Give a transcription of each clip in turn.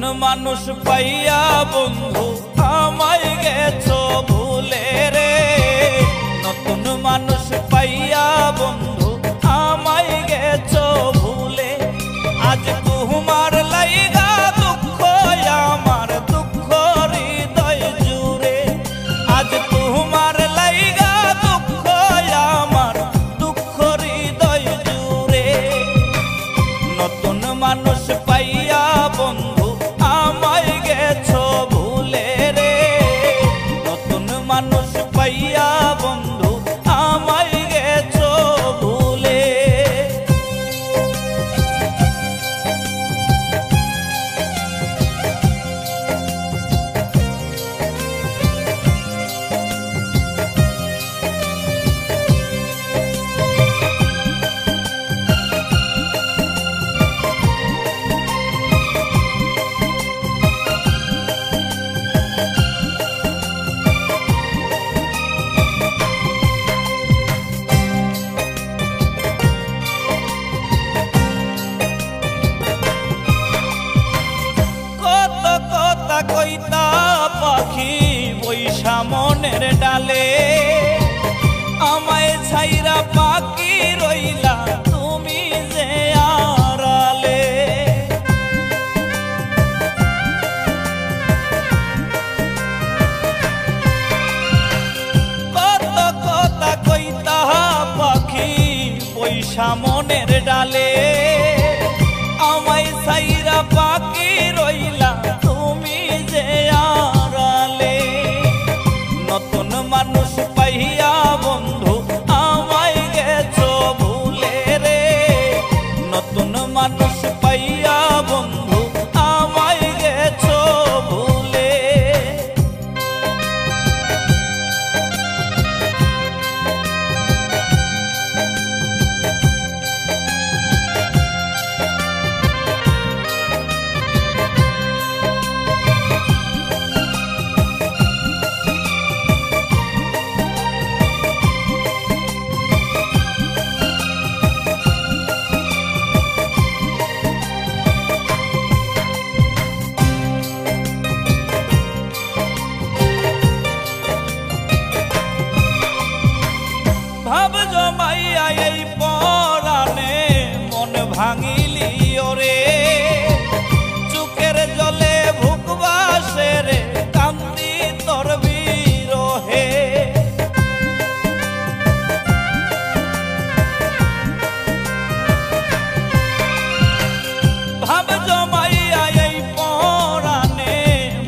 নতুন মানুষ পাইয়া বন্ধু আমায় গেছো ভুলে রে। নতুন মানুষ পাইয়া বন্ধু আমায় গেছো ভুলে। আজ তোমার লাইগা দুঃখ আমার দুঃখ হৃদয় জুড়ে। আজ তোমার লাইগা দুঃখ আমার দুঃখ হৃদয় জুড়ে। নতুন মানুষ পাইয়া বন্ধু আমায় গেছো ভুলে রে। নতুন মানুষ পাইয়া বন্ধু আমায় গেছো ভুলে। কইতা পাখি বৈশা মনের ডালে। আমায় ছাইরা পাখি রইলা তুমি যে আড়ালে। কত কথা কইতা পাখি বৈশা মনের ডালে। আমায় ছাইরা পাখি রইলা তুমি যে আড়ালে। নতুন মানুষ পাইয়া বন্ধু আমায় গেছো ভুলে রে। নতুন মানুষ পাইয়া বন্ধু আমায় গেছো ভুলে। ভাব জমাইয়া এই পরাণে মন ভাঙিলি ওরে। চোখের জলে বুক ভাসে রে কান্দি তোর বিরহে। ভাব জমাইয়া এই পরাণে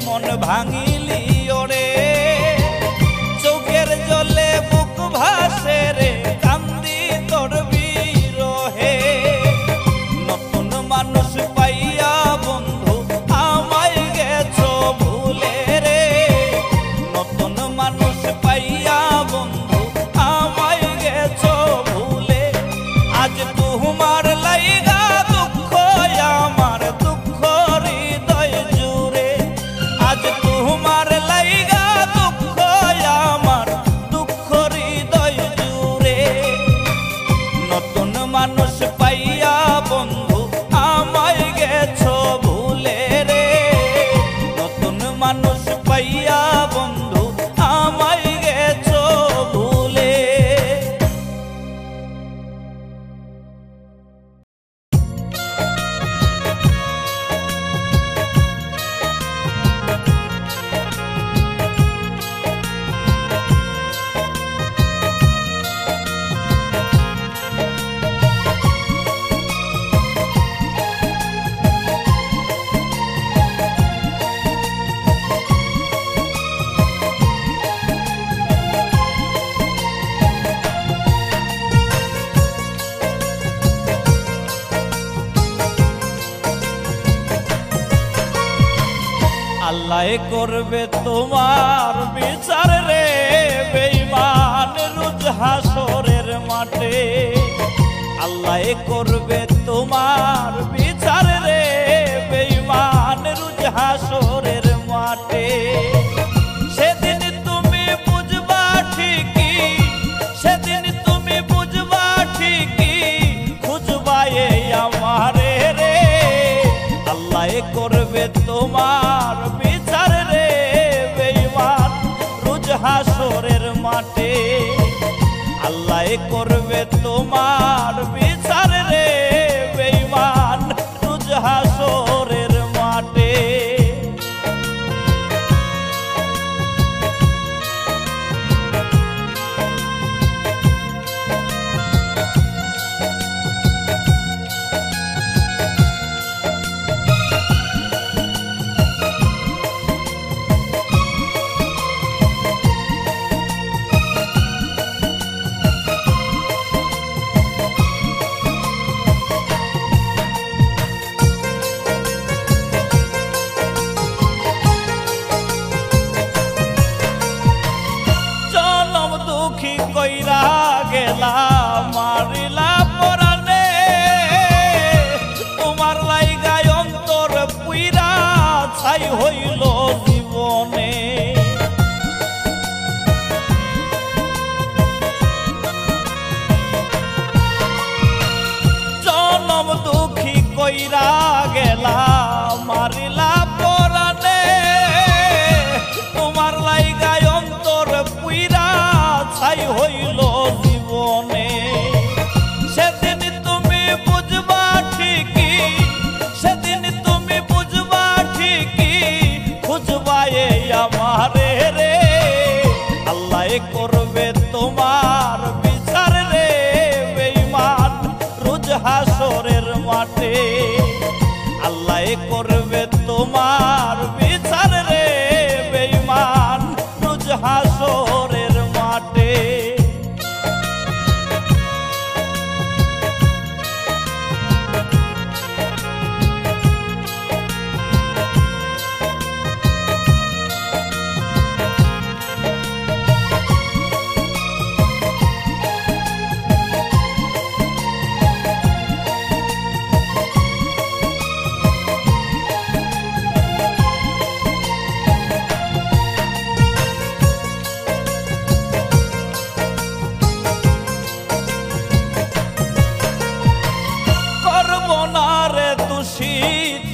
মন ভাঙিলি ওরে। চোখের জলে বুক ভাসে রে কান্দি তোর বিরহে। নতুন মানুষ পাইয়া বন্ধু আমায় গেছো ভুলে রে। নতুন মানুষ পাইয়া বন্ধু আমায় গেছো ভুলে। আজ তোমার লাইগা দুঃখ আমার দুঃখ হৃদয় জুড়ে। আজ তোমার লাইগা দুঃখ আমার দুঃখ হৃদয় জুড়ে। নতুন মানুষ পাইয়া বন্ধু আমায় গেছো ভুলে রে। নতুন মানুষ পাইয়া বন্ধু আমায় গেছো ভুলে। আল্লাহ করবে তোমার বিচার রে বেঈমান রোজ হাসরের মাঠে। আল্লাহ করবে তোমার বিচার রে বেঈমান রোজ হাসরের মাঠে। সেদিন তুমি বুঝবা ঠিকই, সেদিন তুমি বুঝবা ঠিকই খুঁজবা এই আমারে রে। আল্লাহ করবে করবে তোমার বিচার রে বেঈমান রোজ হাসরের মাঠে। আল্লাহ করবে তোমার বিচার রে বেঈমান রোজ হাসরের মাঠে। কইরা গেলা মারিলা পরানে তোমার লাইগায় অন্তর পুইরা ছাই হইল জীবনে। জনম দুঃখী কইরা গেলা মারিলা পরানে তোমার লাইগায় অন্তর পুইরা ছাই হইল জীবনে। সেদিন তুমি বুঝবা ঠিকই, সেদিন তুমি বুঝবা ঠিকই খুঁজবা এই আমারে রে। আল্লাহ করবে তোমার বিচার রে বেঈমান রোজ হাসরের মাঠে। আল্লাহ করবে তোমার বিচার রে বেঈমান রোজ হাসরের মাঠে।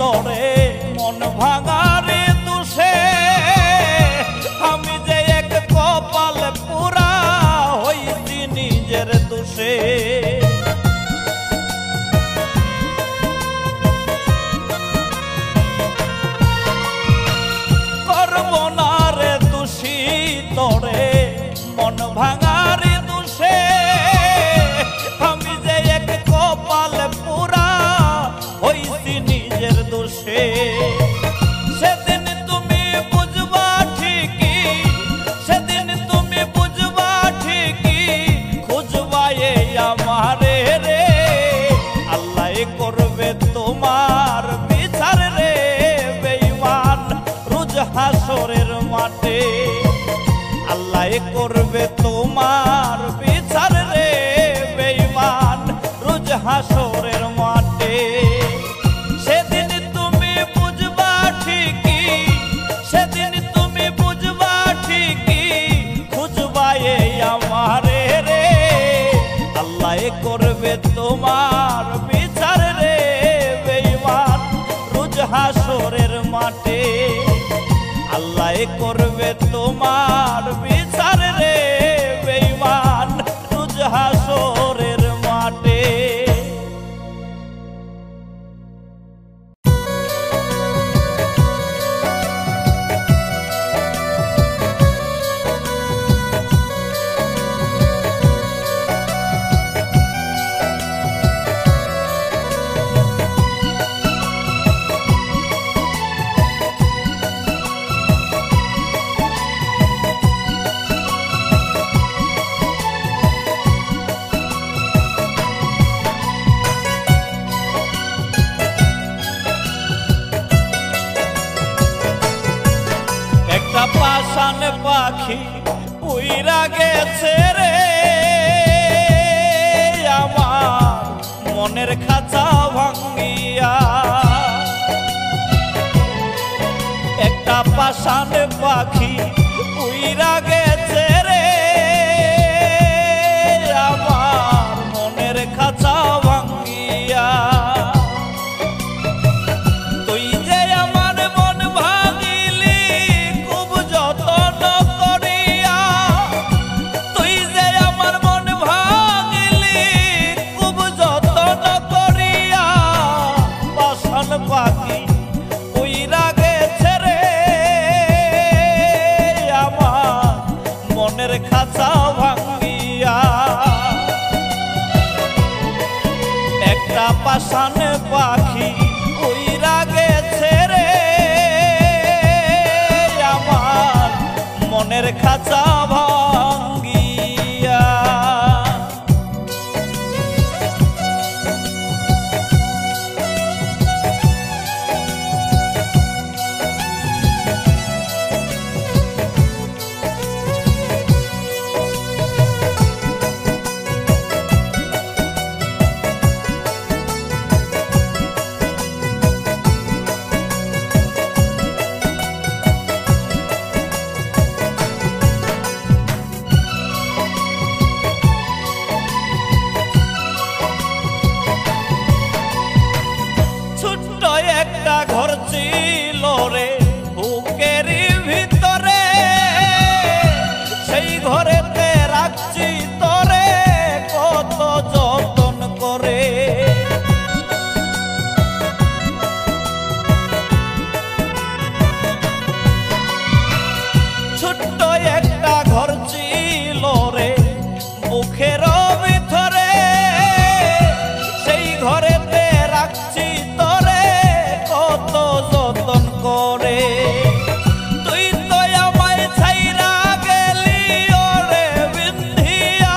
তরে মন ভাঙারে দুষে আমি যে এক কপাল পুরা হইছি নিজের দোষে। করব না রে দোষী তরে মন ভাঙারে দুষে আমি যে এক কপাল পুরা হইছি নিজের দোষে। সেদিন তুমি বুঝবা ঠিকই, সেদিন তুমি বুঝবা ঠিকই খুঁজবা এই আমারে রে। আল্লাহ করবে তোমার বিচার রে বেঈমান রোজ হাসরের মাঠে। আল্লাহ করবে তোমার বিচার রে বেঈমান রোজ হাসরের মাঠে। সেদিন তুমি বুঝবা ঠিকই, সেদিন তুমি বুঝবা ঠিকই খুঁজবা এই আমারে রে। আল্লাহ করবে তোমার বিচার রে বেঈমান রোজ হাসরের মাঠে। আল্লাহ করবে তোমার বিচার রে বেঈমান রোজ হাসরের মাঠে। পাষাণ পাখি উইরা গেছে রে আমার মনের খাঁচা ভাঙ্গিয়া। একটা পাষাণ পাখি উইরা গেছে রে আমার মনের খাঁচা ভাঙ্গিয়া। তুই যে আমার একটা পাষাণ পাখি উইরা গেছে রে আমার মনের খাঁচা ভাঙ্গিয়া। ছোট্ট একটা ঘর ছিল রে বুকের ভিতরে, সেই ঘরেতে রাখছি তোরে কত যতন করে। ছোট্ট একটা ঘর ছিল রে বুকের ভিতরে, সেই ঘরেতে রাখছি তোরে কত যতন করে। তুই তো আমায় ছাইরা গেলি ওরে বিন্ধিয়া,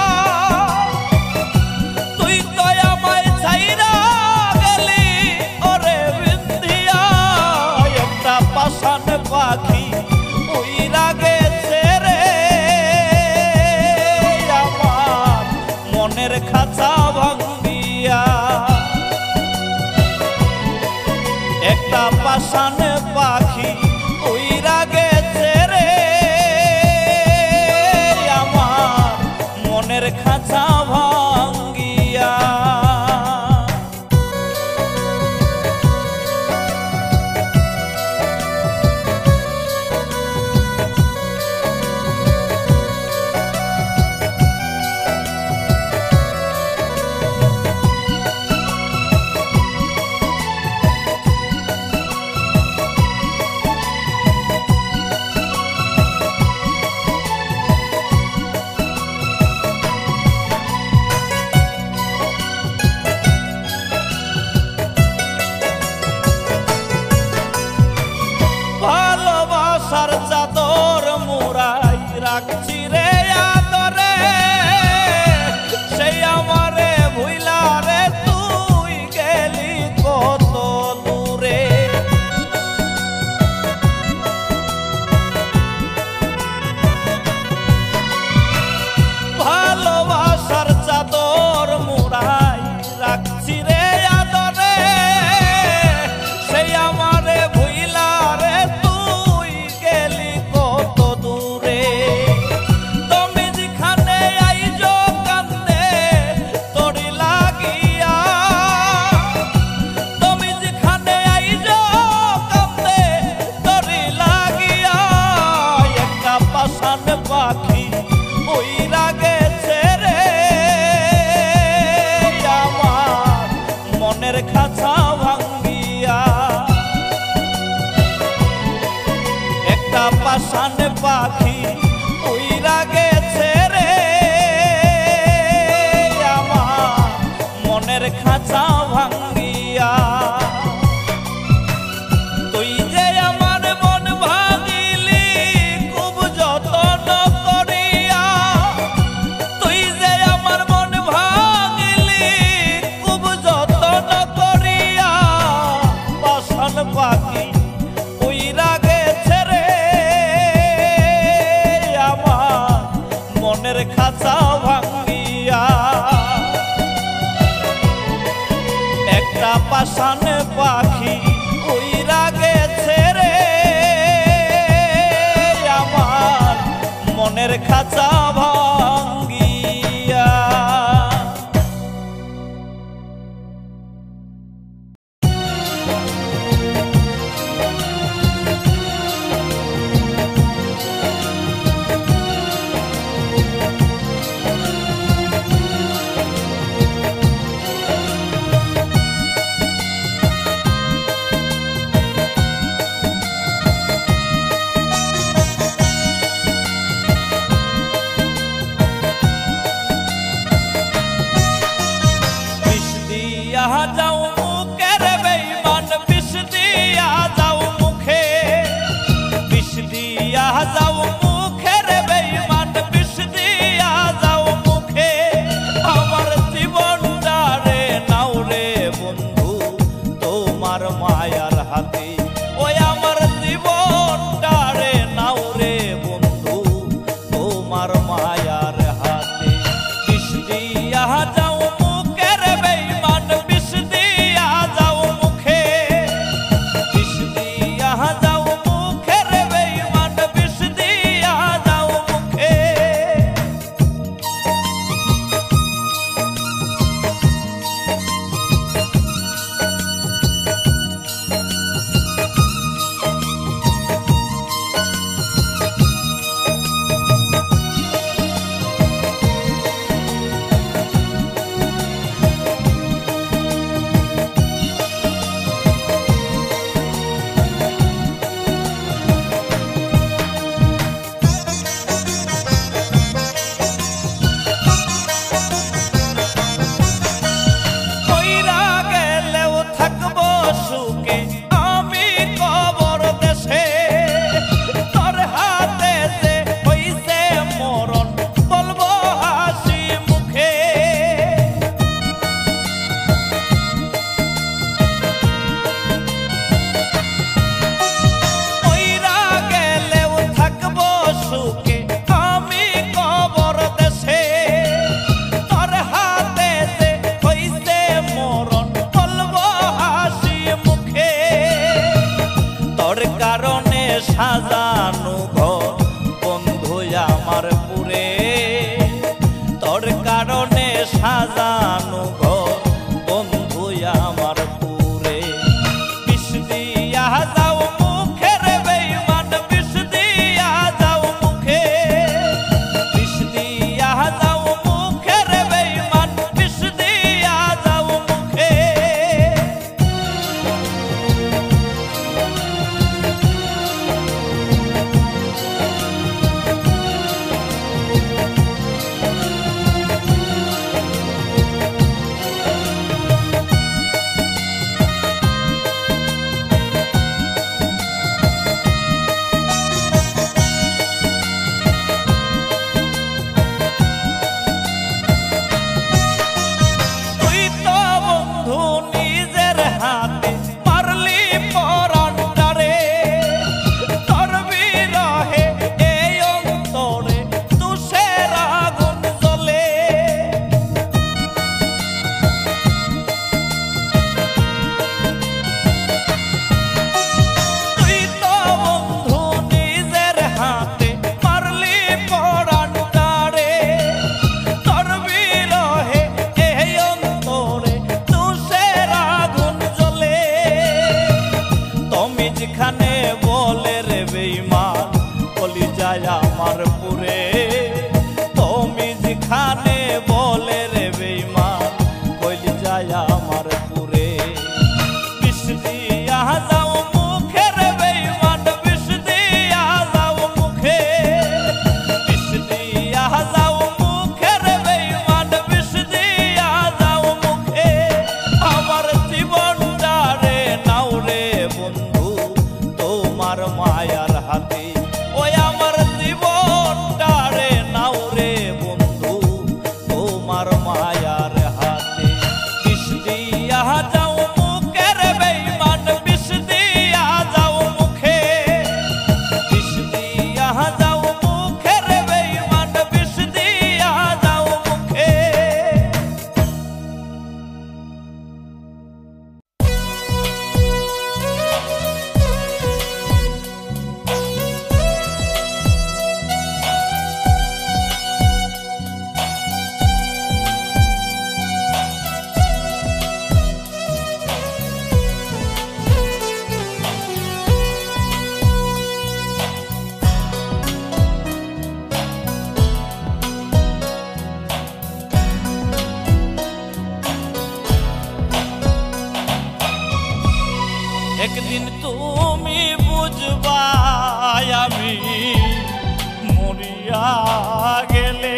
তুই তো আমায় ছাইরা গেলি ওরে বিন্ধিয়া। একটা পাষাণ পাখি উইরা গেছে রে আমার মনের খাঁচা ভাঙ্গিয়া। একটা পাষাণ পাখি উইরা গেছে রে আমার মনের খাঁচা ভাঙ্গিয়া। ভালোবাসার চাদর মুড়াই রাখছি রে আদরে, সেই আমারে ভুইলা রে তুই গেলি কত দূরে। ভালোবাসার চাদর মুড়াই রাখছি রে আদরে, সেই আমারে ভুইলা রে তুই গেলি কত দূরে। তুমি যেখানে আইজো কান্দে তোরি লাগিয়া, তুমি যেখানে আইজো কান্দে তোরি লাগিয়া। একটা পাষাণ পাখি উইরা গেছে রে আমার মনের খাঁচা ভাঙ্গিয়া। একটা পাষাণ পাখি উইরা গেছে রে আমার মনের খাঁচা ভাঙ্গিয়া। তুই যে আমার মন ভাঙিলি খুব যতন করিয়া, তুই যে আমার মন ভাঙিলি খুব যতন করিয়া। পাষাণ পাখি উইরা গেছে রে আমার মনের খাঁচা ভাঙ্গিয়া। একটা পাষাণ পাখি উইরা গেছে রে আমার মনের খাঁচা ভাঙ্গিয়া। দিয়া যাও মুখের বেঈমান বিষ দিয়া যাও মুখে বিষ দিয়া যাও মুখের বেঈমান বিষ দিয়া যাও মুখে আমার জীবনটা রে নাও রে বন্ধু তোমার মায়ার হাতে ওই আমার জীবনটা রে নাও রে বন্ধু তোমার মায়ার হাতে বিষ দিয়া যাও মুখের বেঈমান বিষ দিয়া যাও মুখে বিষ দিয়া যাও মুখের বেঈমান বিষ দিয়া যাও মুখে কইরা গেলেও থাকবো সুখে আমি কবর দেশে তোর হাতে যে হইছে মরণ বলবো হাসি মুখে কইরা গেলেও থাকবো সুখে আমি কবর দেশে তোর হাতে যে হইছে মরণ বলবো হাসি মুখে তোর কারণে সাজানো ঘর বন্ধু আমার পুরে তোর কারণে সাজানো ঘর বন্ধু আমার পুরে বিষ দিয়া যাও মুখের বেঈমান বিষ দিয়া যাও মুখে বিষ দিয়া যাও মুখের বেঈমান বিষ দিয়া যাও মুখে তুই তো বন্ধু নিজের হাতে মারলি পরাণটারে তোর বিরহে এই অন্তরে তুষের আগুন জ্বলে তুই তো বন্ধু নিজের হাতে মারলি পরাণটারে তোর বিরহে এই অন্তরে তুষের আগুন জ্বলে তুমি যেখানে বলে রে বেঈমান বলি যায় আমার পুরে তুমি যেখানে বলে রে বেঈমান বলি যায় আমার পুরে বিষ দিয়া যাও মুখের বেঈমান বিষ দিয়া যাও মুখে বিষ দিয়া যাও মুখের বেঈমান বিষ দিয়া যাও মুখে আমার জীবনটা রে নাও রে বন্ধু তোমার মায়ার হাতে ওই আমার জীবনটা রে নাও রে বন্ধু তোমার মায়ার হাতে বিষ দিয়া যাও মুখের বেঈমান বিষ দিয়া যাও মুখে বিষ দিয়া যাও মুখের বেঈমান বিষ দিয়া যাও মুখে একদিন তুমি বুঝবা আমি মরিয়া গেলে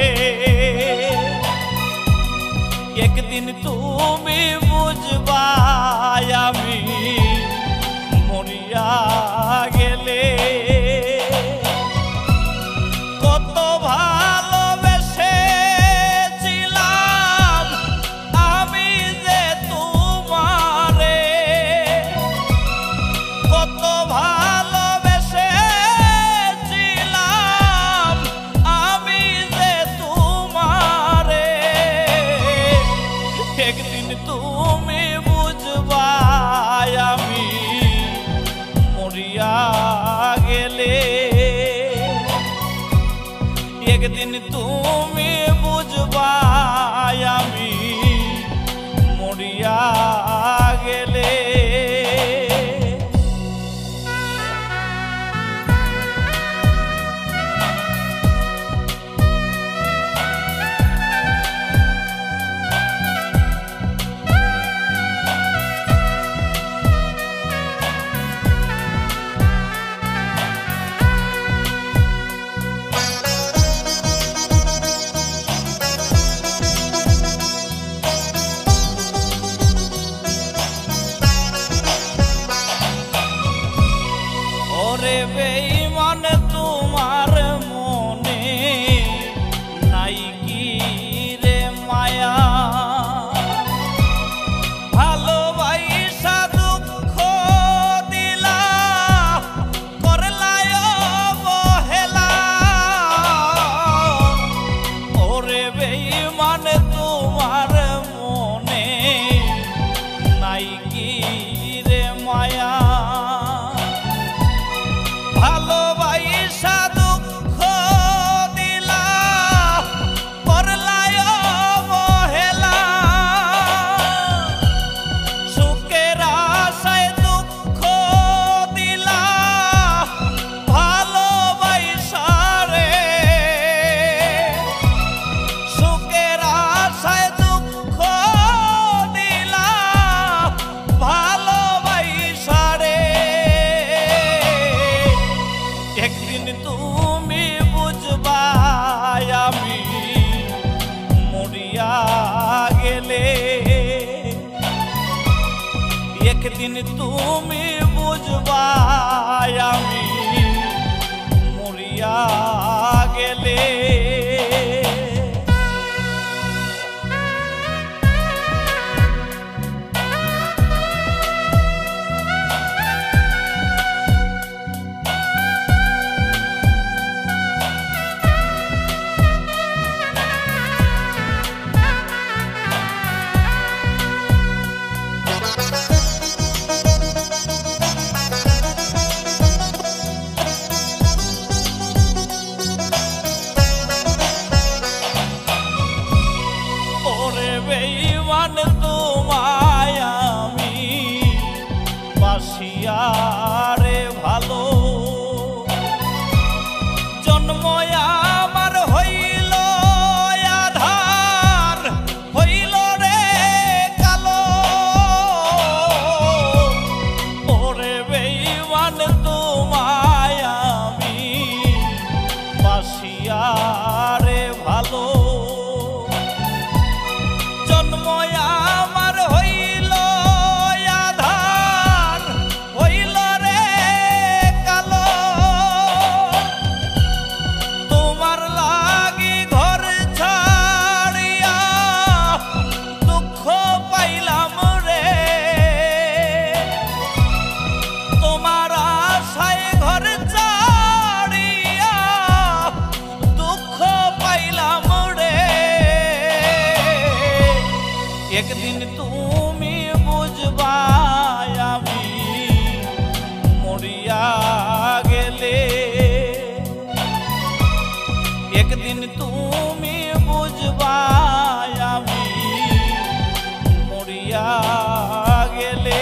একদিন তুমি তুমি বুঝবা আমি মরিয়া গেলে, একদিন তুমি বুঝবা আমি মরিয়া গেলে। ওরে বেঈমান তোমার মনে নাই কি রে মায়া, ভালোবাসা দুঃখ দিলা করলায় অবহেলা। ওরে বেঈমান তোমার মনে নাই কি রে মায়া, ভালোবাসা দুঃখ দিলা করলায় অবহেলা। সুখের আশায় দুঃখ দিলা ভালোবাসা রে, সুখের আশায় দুঃখ দিলা ভালোবাসা রে। একদিন তুমি বুঝবা আমি মরিয়া গেলে, একদিন তুমি বুঝবা আমি মরিয়া গেলে। বেঈমান তোমায় আমি বাসিয়া রে ভালো, জন্ম আমার হইল আধার হইল রে কালো। ওরে বেঈমান তোমায় আমি বাসিয়া রে ভালো, জন্ম আমার হইল আধার হইল রে কালো। তোমার লাগি ঘর ছাড়িয়া দুঃখ পাইলাম রে, তোমার আশায় ঘর ছাড়িয়া দুঃখ পাইলাম রে। একদিন তুমি বুঝবা আমি মরিয়া গেলে, একদিন তুমি বুঝবা আমি মরিয়া গেলে।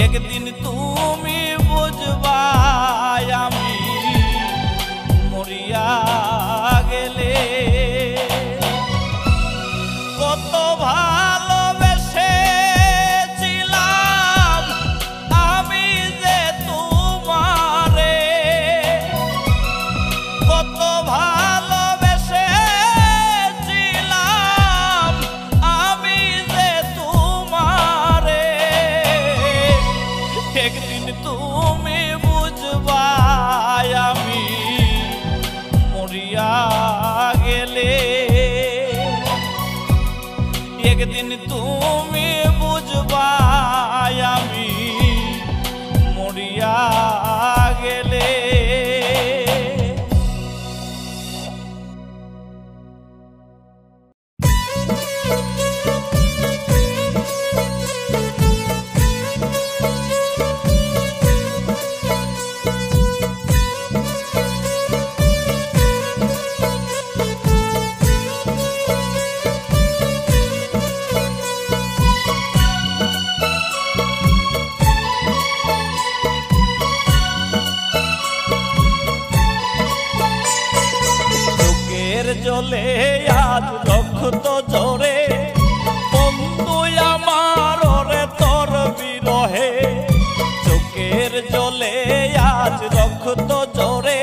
একদিন তুমি বুঝবা আমি মরিয়া গেলে। কত ভালোবেসেছিলাম আমি যে তোমারে, কত ভালোবেসেছিলাম আমি যে তোমারে। একদিন তুমি বুঝবা আমি মরিয়া গেলে। একদিন তুমি বুঝবা আমি মরিয়া গেলে। জলে আজ রক্ত ঝরে বন্ধু আমার ওরে তোর বিরহে। চোখের জলে আজ রক্ত ঝরে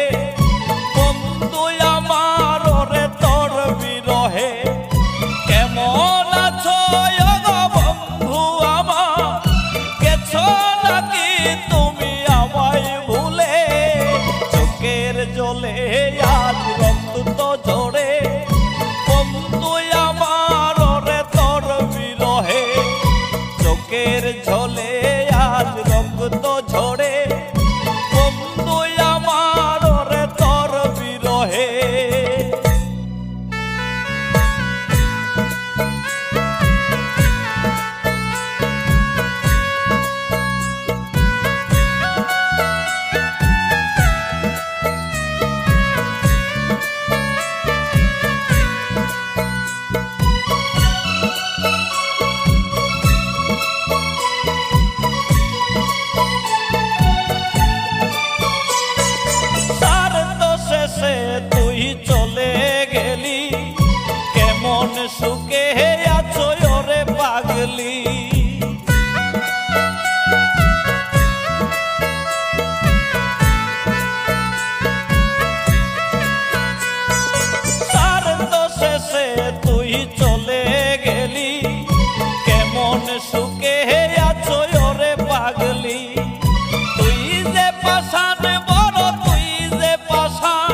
বন্ধু আমার ওরে তোর বিরহে। কেমন আছো গো বন্ধু আমার, গেছো নাকি তুমি আমায় ভুলে। চোখের জলে আজ রক্ত ঝরে বন্ধু আমার ওরে তোর বিরহে। চোখের ঝলে আজ রক্ত ঝরে বন্ধু আমার ওরে তোর বিরহে। তুই চলে গেলি কেমন সুখে আছো ওরে পাগলি। তার তো শেষে তুই চলে গেলি কেমন সুখে আছো ওরে পাগলি। তুই যে পাশান বড়, তুই যে পাশান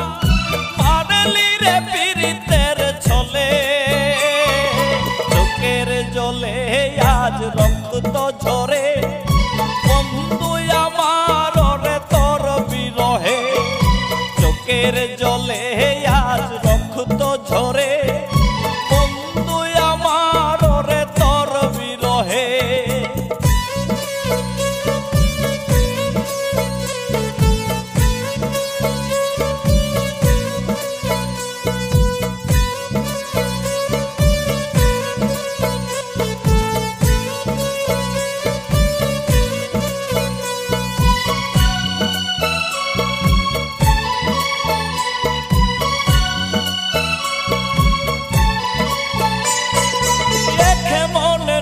মারলি রে পীড়িতের ছলে। চোখের জলে আজ রক্ত ঝরে বন্ধু আমার ওরে তোর বিরহে। চোখের জলে আজ রক্ত ঝরে বন্ধু আমার ওরে তোর বিরহে।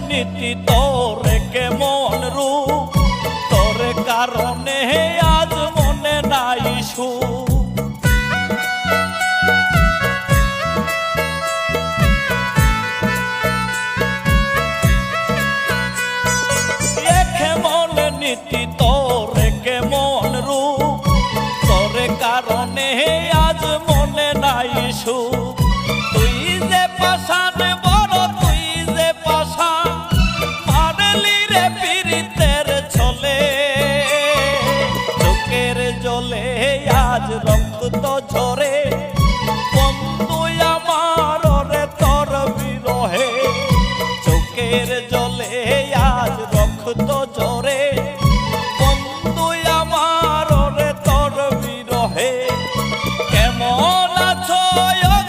নীতি তোরে কেমন রূপ, তোর কারণে আজ মনে নাই সুখ। কেমন নীতি তোরে কেমন রূপ, তোর কারণে আজ মনে নাই সুখ। তুই যে পাশান বড়, তুই যে পাশান মারলি রে পীড়িতের ছলে। চোখের জলে আজ রক্ত ঝরে বন্ধু আমার ওরে তোর বিরহে। চোখের জলে আজ রক্ত ঝরে বন্ধু আমার ওরে তোর বিরহে। কেমন আছো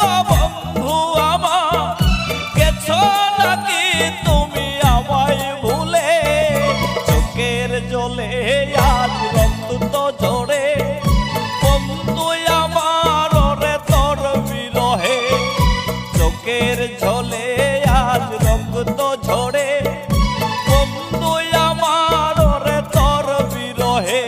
গো বন্ধু আমার, গেছো নাকি তুমি আমায় ভুলে। চোখের জলে জলে আজ রক্ত ঝরে বন্ধু আমার রে তোর বিরহে চোখের জলে আজ রক্ত ঝরে বন্ধু আমার রে তোর বিরহে।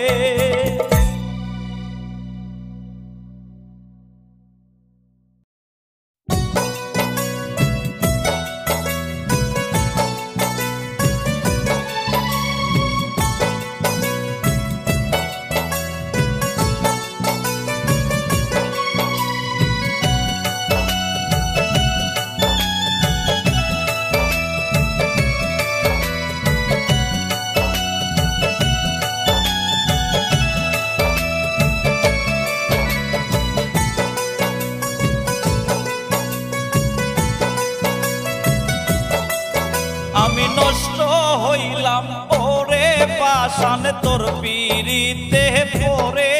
আমি নষ্ট হইলাম ওরে পাষাণ তোর পিড়িতে পড়ে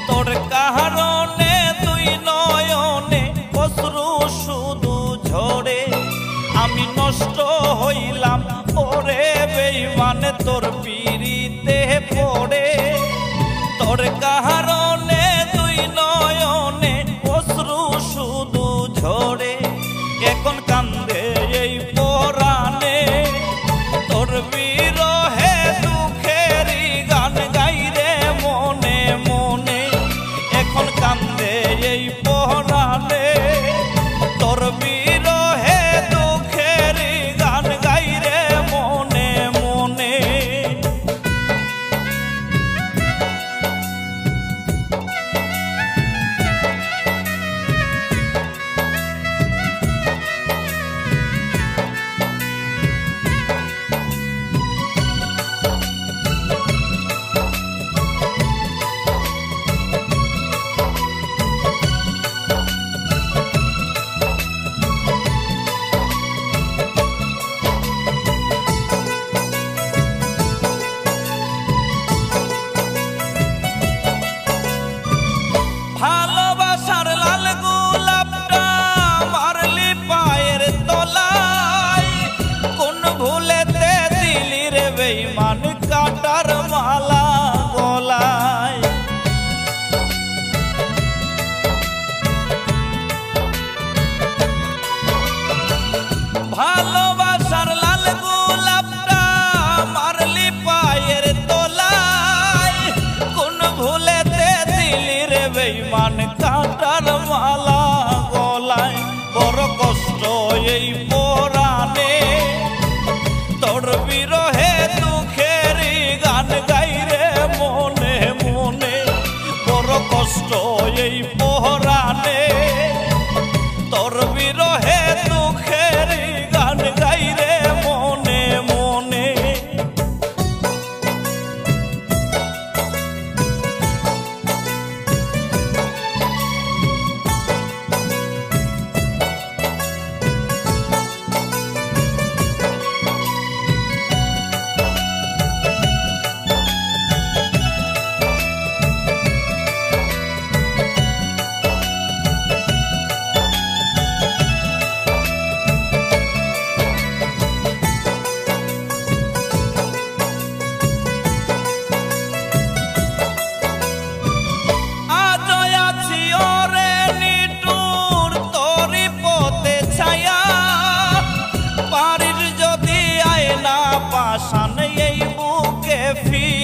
তোর কারণে দুই নয়নে অশ্রু শুধু ঝরে। আমি নষ্ট হইলাম ওরে বেঈমান তোর পিড়িতে পড়ে তোর কারণে দুই নয়নে অশ্রু শুধু ঝরে। এখন কান্দে এই পরাণে তোর বিরহে দুঃখেরই গান গাইরে মনে মনে। এখন কান্দে এই পরাণে তোর বিরহে দুঃখেরই গান গাইরে মনে মনে। ভালোবাসার লাল গোলাপটা মারলি পায়ের তলায় কোন ভুলেতে দিলি রে বেঈমান কাটার মালা গলায়। ভালোবাসার লাল গোলাপটা মারলি পায়ের তলায় কোন ভুলেতে দিলি রে বেঈমান কাটার মালা গলায়। বড় কষ্ট এই পরাণে তোর বিরহে দুঃখেরই গান গাইরে মনে মনে। বড় কষ্ট এই পরাণে তোর বিরহে দুঃখেরই গান গাইরে মনে মনে। পাষাণ এই বুকে ফিরে